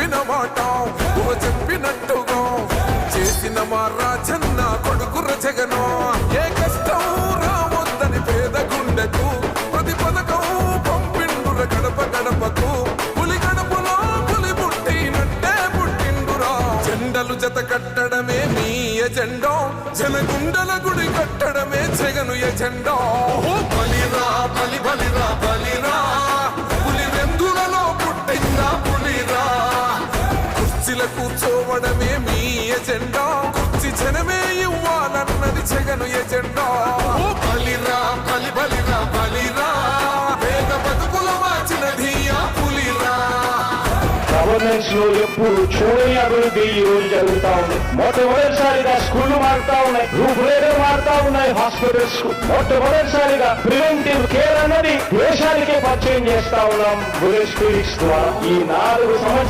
చెప్పిన మాట చెప్పినట్టుగా చేసిన మా రాజన్న కొడుకుర జగను. ఏ కష్టం రావద్దని పేద గుండెకు ప్రతి పథకం పంపిండుర గడప గడపకు. పులి గడపలో పులి పుట్టినట్టే పుట్టిండురా. జెండలు జత కట్టడమే మీ ఎజెండా, జనగుండల గుడి కట్టడమే జగను ఎజెండా. బలిరా బలి బలిరా బలిరా, పులి వెందులలో పుట్టిందా పులిరా. కుర్చీల కూర్చోవడమే మీ ఎజెండా, కుర్చీ జనమే ఇవ్వాలన్నది జగను ఎజెండా. బలిరా బలి బలిరా బలిరా, వేద బతుకుల మార్చినది ఆ పులిరా. గవర్నెన్స్ లో ఎప్పుడు చూడని అభివృద్ధి ఈ రోజు జరుగుతా ఉంది. మొట్టమొదటిసారిగా స్కూళ్లు మారుతా ఉన్నాయి, రూపురేఖలు మారుతా ఉన్నాయి. హాస్పిటల్స్ మొట్టమొదటిసారిగా ప్రివెంటివ్ కేర్ అన్నది దేశానికే పరిచయం చేస్తా ఉన్నాం బుల్లెట్ స్పిరిట్స్ ద్వారా. ఈ 4 సంవత్సరాలు